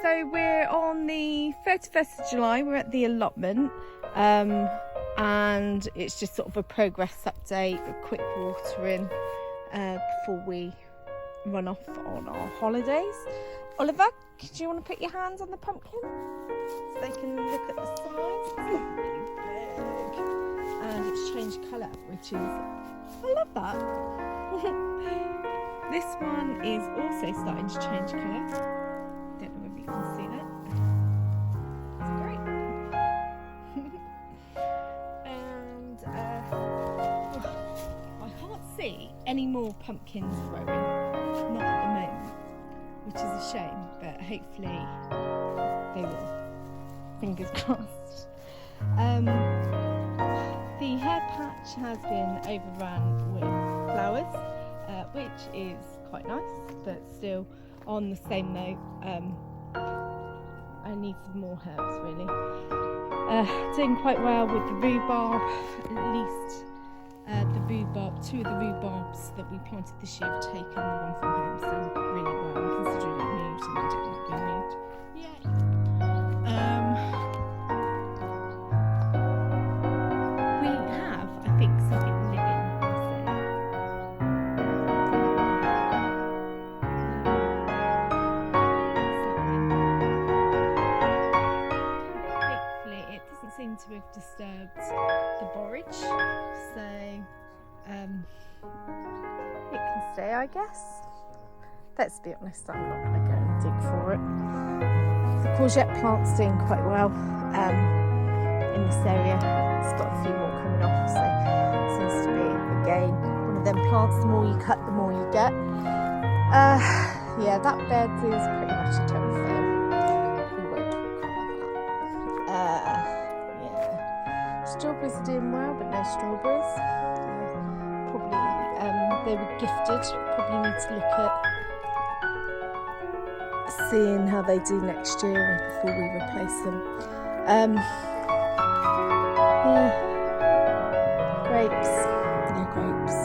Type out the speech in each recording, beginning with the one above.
So we're on the 31st of July, we're at the allotment, and it's just sort of a progress update, a quick watering before we run off on our holidays. Oliver, do you want to put your hands on the pumpkin so they can look at the size? It's not really big, and it's changed colour, which is, I love that. This one is also starting to change colour. Don't know if you can see that. It's great. And I can't see any more pumpkins growing, not at the moment, which is a shame, but hopefully they will. Fingers crossed. The hair patch has been overrun with flowers, which is quite nice, but still on the same note, I need some more herbs really. Doing quite well with the rhubarb, at least the rhubarb, two of the rhubarbs that we planted this year have taken the one from home, so really well, considering it moved and I didn't want to be moved. Yay! We have, I think, something living. Seem to have disturbed the borage, so it can stay, I guess. Let's be honest, I'm not going to go and dig for it. The courgette plant's doing quite well in this area. It's got a few more coming off, so it seems to be, again, one of them plants, the more you cut, the more you get. Yeah, that bed is pretty much a total fail. Strawberries are doing well, but no strawberries. Probably they were gifted. Probably need to look at seeing how they do next year before we replace them. Yeah, grapes. No grapes.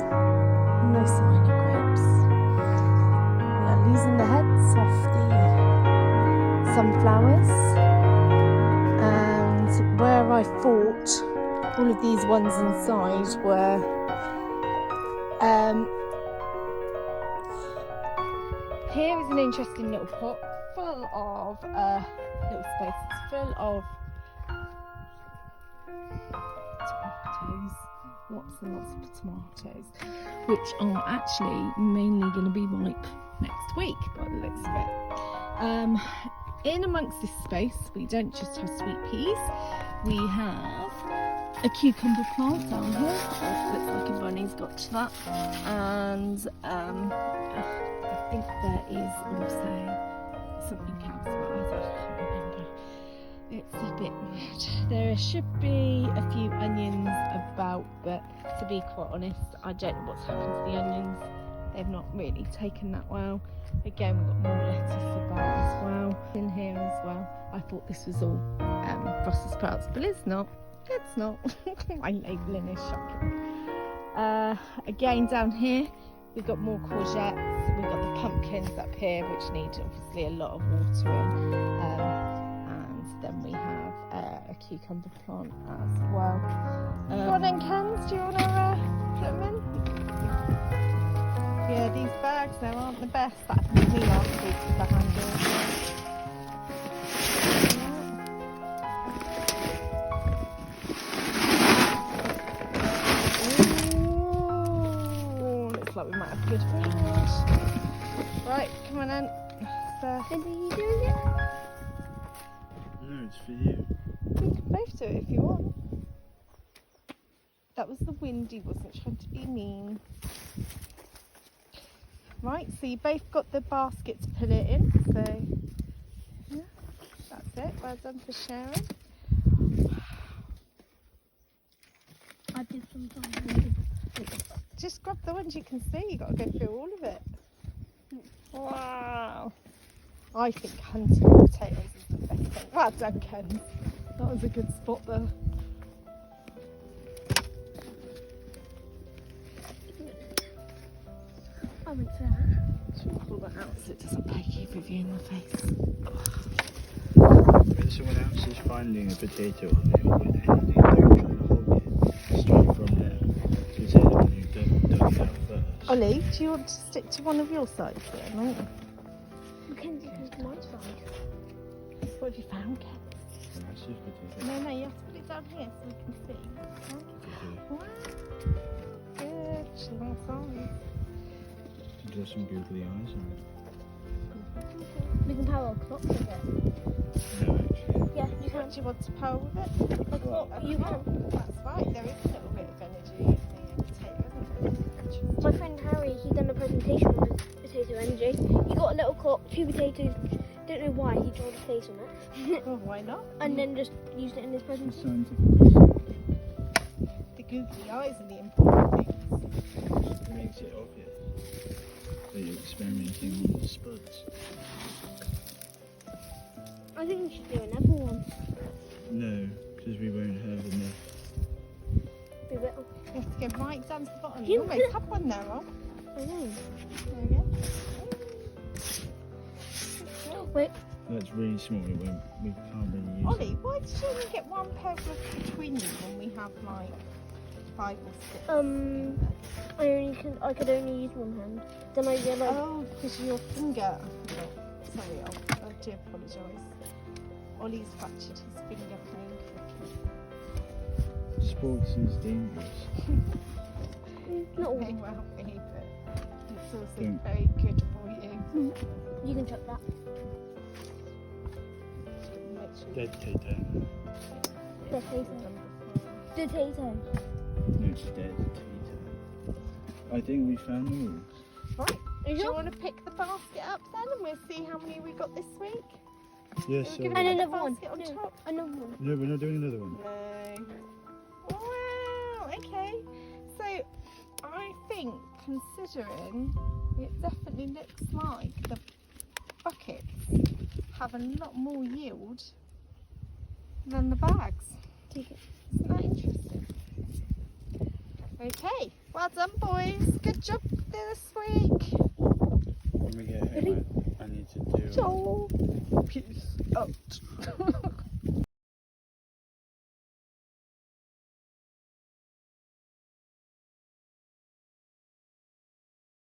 No sign of grapes. We are losing the heads off the sunflowers, and where I thought all of these ones inside were here is an interesting little pot full of little spaces full of tomatoes, lots and lots of tomatoes, which are actually mainly going to be ripe next week by the looks of it. In amongst this space, we don't just have sweet peas, we have a cucumber plant down here. Looks like a bunny's got to that, and I think there is also something else. I can't remember. It's a bit weird. There should be a few onions about, but to be quite honest, I don't know what's happened to the onions. They've not really taken that well. Again, we've got more lettuce about as well in here as well. I thought this was all Brussels sprouts, but it's not. It's not. My labelling is shocking. Again, down here we've got more courgettes. We've got the pumpkins up here, which need obviously a lot of watering, and then we have a cucumber plant as well. Go on then, Kens, do you want to put them in? Yeah, these bags though aren't the best. That happened to me last week with the handles. Like we might have good food. Right, come on then. So, are you doing it? No, it's for you. We can both do it if you want. That was the wind, he wasn't trying to be mean. Right, so you both got the basket to put it in, so yeah, that's it. Well done for sharing. I did sometimes. Just grab the ones you can see, you've got to go through all of it. Wow. I think hunting potatoes is the best thing. Well done, Ken. That was a good spot there. I went there. Should we pull that out so it doesn't poke either of you in the face? someone else is finding a potato on there with anything, they're trying to hog it straight from there. Because they're the one who dug it out first. Ollie, do you want to stick to one of your sides there, mate? Mackenzie comes to my side. What have you found, Ken? Massive potato. No, you have to put it down here so we can see. Potato. Wow. Good, long size. Draw some googly eyes on it. We can power our clocks with it. No, actually. Yeah, you can. Do you want to power with it? Like what? You can. That's right, there is a little bit of energy in the potato, isn't there? My friend Harry, he done a presentation on potato energy. He got a little clock, 2 potatoes. Don't know why he drawn a face on it, Well, why not? and then just used it in his The presentation. scientific The googly eyes are the important things. it makes it obvious that you're experimenting on the spuds. I think we should do another one. No, because we won't have enough. We will. You have to go right down to the bottom. You You almost have one there, Rob. I know. There we go. Wait, That's really small. We can't really use Ollie, why did you only get one pair of gloves between you when we have like 5 or 6? I could only use one hand. Then I realised. Oh, because your finger. Oh, sorry, I do apologise. Ollie's fractured his finger playing cricket. it. Sports is dangerous. Not all. May well be, but it's also Don't. very good for you. You can chuck that. Make sure you Dead potato. Potato. Potato. No, it's dead potato. I think we found all. Right. Are you Do you sure? want to pick the basket up then and we'll see how many we got this week? Yes, Are we so. gonna And put the another one. basket on No, top? another one. No, we're not doing another one. No. Wow, okay. So I think, considering, it definitely looks like the buckets have a lot more yield than the bags. Take it. Isn't that interesting? Okay, well done boys. Good job this week. When we get home, I need to do. Ciao. Peace out.